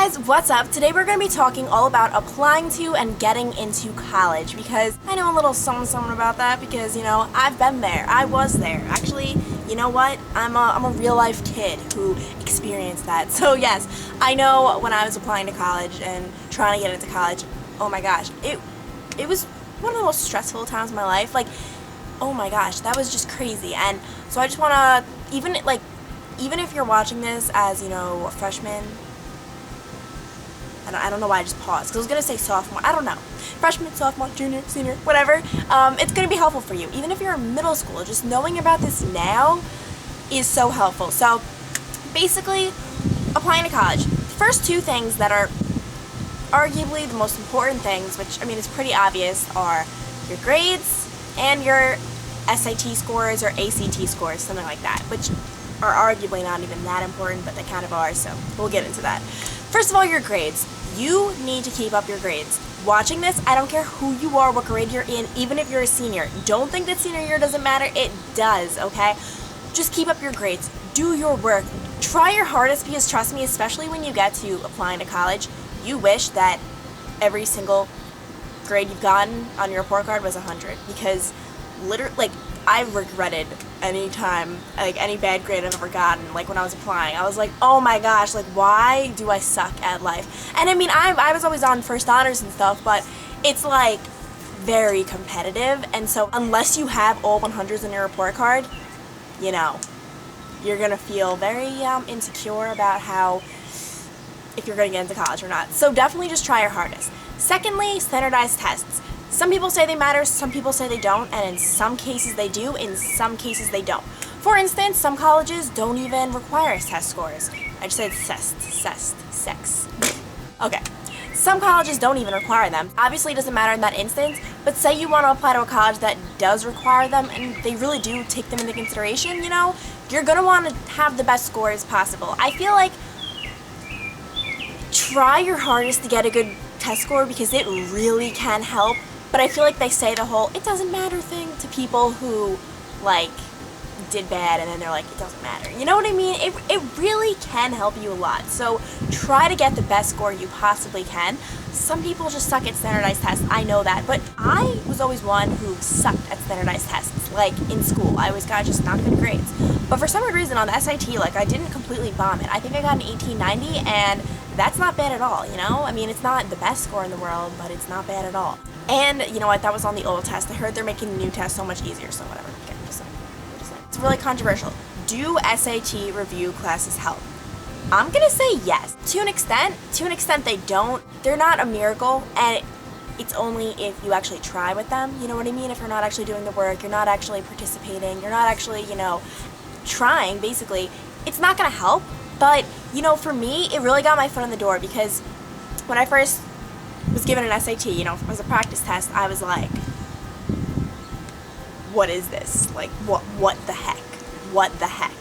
guys, what's up? Today we're going to be talking all about applying to and getting into college, because I know a little something about that, because, you know, I've been there. I was there. Actually, you know what? I'm a real life kid who experienced that. So yes, I know when I was applying to college and trying to get into college, oh my gosh, it was one of the most stressful times of my life. Like, oh my gosh, that was just crazy. And so I just want to, even if you're watching this as, you know, a freshman, I don't know why I just paused, because I was going to say sophomore, I don't know, freshman, sophomore, junior, senior, whatever, it's going to be helpful for you. Even if you're in middle school, just knowing about this now is so helpful. So basically, applying to college, the first two things that are arguably the most important things, which, I mean, it's pretty obvious, are your grades and your SAT scores or ACT scores, something like that, which are arguably not even that important, but they kind of are, so we'll get into that. First of all, your grades. You need to keep up your grades. Watching this, I don't care who you are, what grade you're in, even if you're a senior. Don't think that senior year doesn't matter. It does, okay? Just keep up your grades. Do your work. Try your hardest, because trust me, especially when you get to applying to college, you wish that every single grade you've gotten on your report card was 100, because literally, like, I've regretted any time, like, any bad grade I've ever gotten, like, when I was applying. I was like, oh my gosh, like, why do I suck at life? And I mean, I was always on first honors and stuff, but it's, like, very competitive, and so unless you have all 100s in your report card, you know, you're gonna feel very insecure about how, if you're gonna get into college or not. So definitely just try your hardest. Secondly, standardized tests. Some people say they matter, some people say they don't, and in some cases they do, in some cases they don't. For instance, some colleges don't even require test scores. I just said sex. Okay. Some colleges don't even require them. Obviously it doesn't matter in that instance, but say you want to apply to a college that does require them, and they really do take them into consideration, you know, you're going to want to have the best scores possible. I feel like try your hardest to get a good test score, because it really can help. But I feel like they say the whole "it doesn't matter" thing to people who, like, did bad, and then they're like, it doesn't matter. You know what I mean? It really can help you a lot. So try to get the best score you possibly can. Some people just suck at standardized tests. I know that. But I was always one who sucked at standardized tests. Like, in school, I always got just not good grades. But for some weird reason on the SAT, like, I didn't completely bomb it. I think I got an 1890, and that's not bad at all, you know? I mean, it's not the best score in the world, but it's not bad at all. And, you know what, that was on the old test. I heard they're making the new test so much easier, so whatever. Okay, just saying. It's really controversial. Do SAT review classes help? I'm gonna say yes. To an extent they don't. They're not a miracle, and it's only if you actually try with them, you know what I mean? If you're not actually doing the work, you're not actually participating, you're not actually, you know, trying, basically, it's not gonna help. But, you know, for me, it really got my foot in the door, because when I first was given an SAT, you know, as a practice test, I was like, what is this? Like, what the heck? What the heck?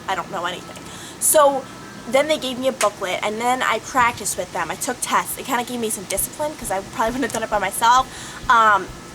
I don't know anything. So then they gave me a booklet, and then I practiced with them. I took tests. It kind of gave me some discipline, because I probably wouldn't have done it by myself.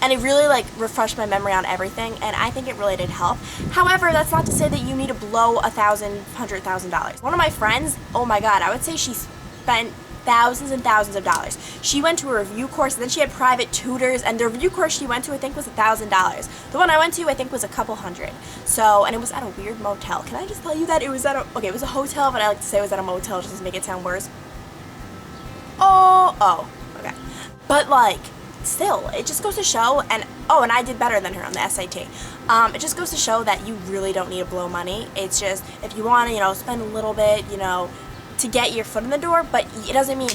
And it really, like, refreshed my memory on everything, and I think it really did help. However, that's not to say that you need to blow $100,000. One of my friends, oh my god, I would say she spent thousands and thousands of dollars. She went to a review course, and then she had private tutors, and the review course she went to, I think, was $1,000. The one I went to, I think, was a couple hundred. So, and it was at a weird motel. Can I just tell you that? It was at a, okay, it was a hotel, but I like to say it was at a motel just to make it sound worse. Oh, okay. But, like, still, it just goes to show, and I did better than her on the SAT. It just goes to show that you really don't need to blow money. It's just, if you want to, you know, spend a little bit, you know, to get your foot in the door, but it doesn't mean,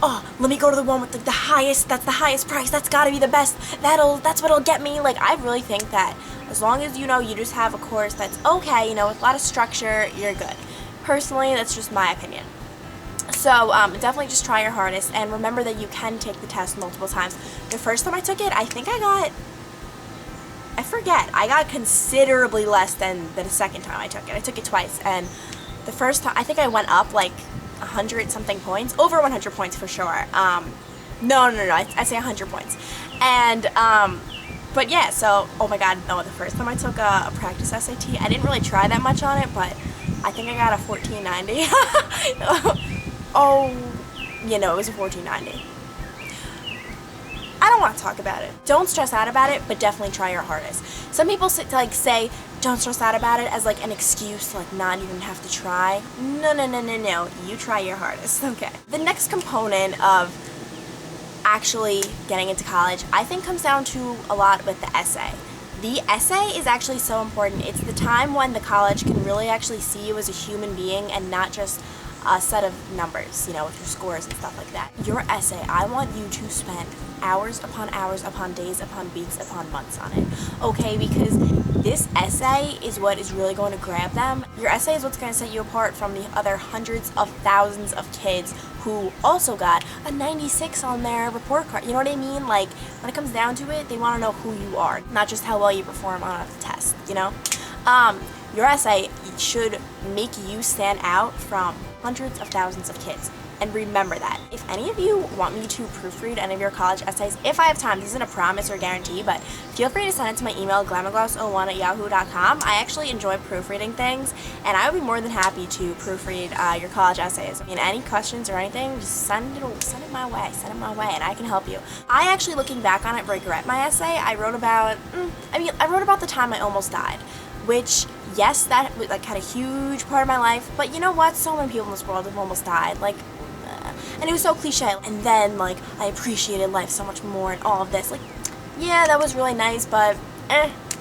oh, let me go to the one with the highest, that's the highest price, that's gotta be the best, that's what'll get me. Like, I really think that as long as, you know, you just have a course that's okay, you know, with a lot of structure, you're good. Personally, that's just my opinion. So definitely just try your hardest, and remember that you can take the test multiple times. The first time I took it, I think I got considerably less than the second time I took it. I took it twice, and the first time, I think I went up like 100 something points, over 100 points for sure. No, I say 100 points. And, but yeah, so, oh my god, no, the first time I took a practice SAT, I didn't really try that much on it, but I think I got a 1490. Oh you know, it was a $14.90. I don't want to talk about it. Don't stress out about it, but definitely try your hardest. Some people say don't stress out about it as like an excuse to like not even have to try. No. You try your hardest, okay? The next component of actually getting into college, I think, comes down to a lot with the essay. The essay is actually so important. It's the time when the college can really actually see you as a human being and not just a set of numbers, you know, with your scores and stuff like that. Your essay, I want you to spend hours upon days upon weeks upon months on it, okay? Because this essay is what is really going to grab them. Your essay is what's going to set you apart from the other hundreds of thousands of kids who also got a 96 on their report card. You know what I mean? Like, when it comes down to it, they want to know who you are, not just how well you perform on a test, you know? Your essay should make you stand out from hundreds of thousands of kids. And remember that. If any of you want me to proofread any of your college essays, if I have time, this isn't a promise or guarantee, but feel free to send it to my email, glamourgloss01@yahoo.com. I actually enjoy proofreading things, and I would be more than happy to proofread your college essays. I mean, any questions or anything, just send it my way, and I can help you. I actually, looking back on it, regret my essay. I wrote about the time I almost died, which, yes, that like had a huge part of my life, but you know what? So many people in this world have almost died. Like, and it was so cliche. And then, like, I appreciated life so much more and all of this. Like, yeah, that was really nice, but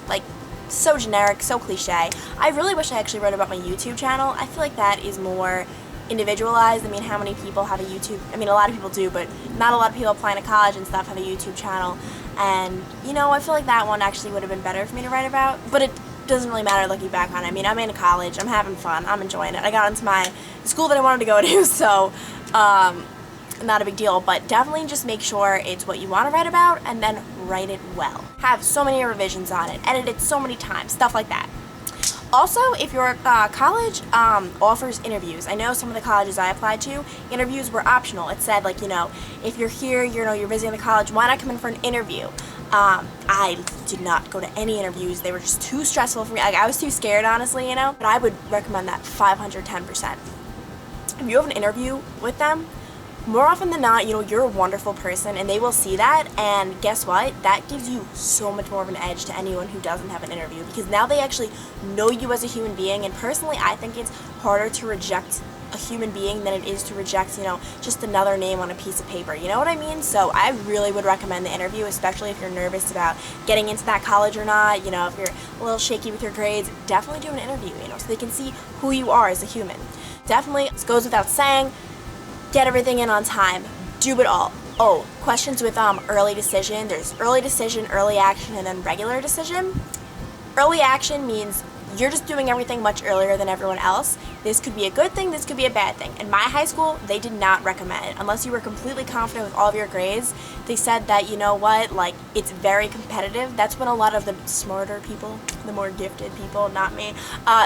like, so generic, so cliche. I really wish I actually wrote about my YouTube channel. I feel like that is more individualized. I mean, how many people have a YouTube? I mean, a lot of people do, but not a lot of people applying to college and stuff have a YouTube channel. And, you know, I feel like that one actually would have been better for me to write about, but it doesn't really matter looking back on it. I mean, I'm in college, I'm having fun, I'm enjoying it. I got into my school that I wanted to go to, so not a big deal, but definitely just make sure it's what you want to write about and then write it well. Have so many revisions on it, edit it so many times, stuff like that. Also, if your college offers interviews, I know some of the colleges I applied to, interviews were optional. It said, like, you know, if you're here, you know, you're visiting the college, why not come in for an interview? I did not go to any interviews. They were just too stressful for me. Like, I was too scared, honestly, you know, but I would recommend that 510%. If you have an interview with them, more often than not, you know, you're a wonderful person and they will see that, and guess what? That gives you so much more of an edge to anyone who doesn't have an interview, because now they actually know you as a human being. And personally, I think it's harder to reject a human being than it is to reject, you know, just another name on a piece of paper. You know what I mean? So I really would recommend the interview, especially if you're nervous about getting into that college or not. You know, if you're a little shaky with your grades, definitely do an interview, you know, so they can see who you are as a human. Definitely, this goes without saying, get everything in on time. Do it all. Oh, questions with early decision. There's early decision, early action, and then regular decision. Early action means you're just doing everything much earlier than everyone else. This could be a good thing, this could be a bad thing. In my high school, they did not recommend it. Unless you were completely confident with all of your grades, they said that, you know what, like, it's very competitive. That's when a lot of the smarter people, the more gifted people, not me,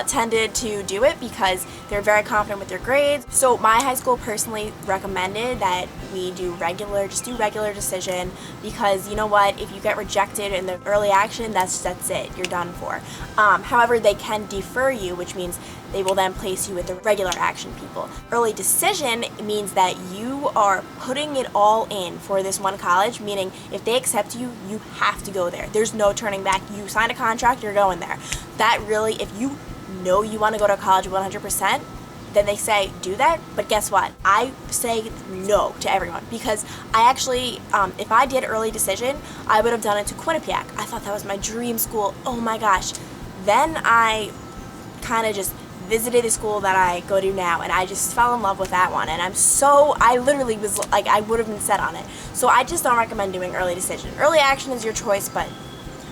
tended to do it, because they're very confident with their grades. So my high school personally recommended that we do regular decision, because, you know what, if you get rejected in the early action, that's it, you're done for. However, they can defer you, which means they will then place you with the regular action people. Early decision means that you are putting it all in for this one college, meaning if they accept you, you have to go there. There's no turning back. You signed a contract, you're going there. That really, if you know you want to go to college 100%, then they say do that. But guess what? I say no to everyone, because I actually, if I did early decision, I would have done it to Quinnipiac. I thought that was my dream school. Oh my gosh. Then I kind of just visited the school that I go to now, and I just fell in love with that one, and I literally was like, I would have been set on it. So I just don't recommend doing early decision. Early action is your choice, but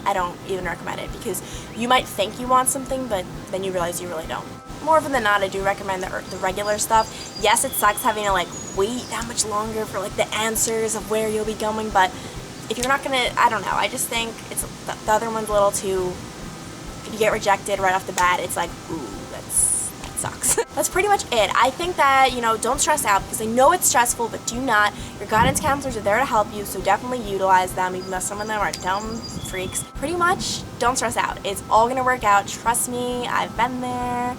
I don't even recommend it, because you might think you want something, but then you realize you really don't. More often than not, I do recommend the regular stuff. Yes, it sucks having to, like, wait that much longer for, like, the answers of where you'll be going, but if you're not gonna, I don't know, I just think it's, the other one's a little too, if you get rejected right off the bat, it's like, ooh, that sucks. That's pretty much it. I think that, you know, don't stress out, because I know it's stressful, but do not. Your guidance counselors are there to help you, so definitely utilize them, even though some of them are dumb freaks. Pretty much, don't stress out. It's all gonna work out. Trust me, I've been there.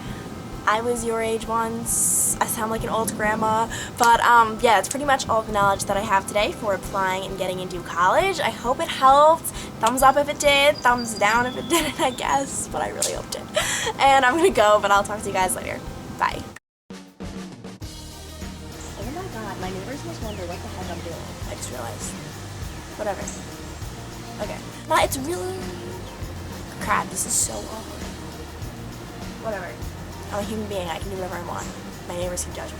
I was your age once. I sound like an old grandma. But yeah, it's pretty much all the knowledge that I have today for applying and getting into college. I hope it helped. Thumbs up if it did. Thumbs down if it didn't, I guess. But I really hoped it. And I'm gonna go, but I'll talk to you guys later. Bye. Oh my god, my neighbors must wonder what the heck I'm doing. I just realized. Whatever. Okay. Nah, it's really... Crap, this is so awkward. Whatever. I'm a human being, I can do whatever I want. My neighbors can judge me.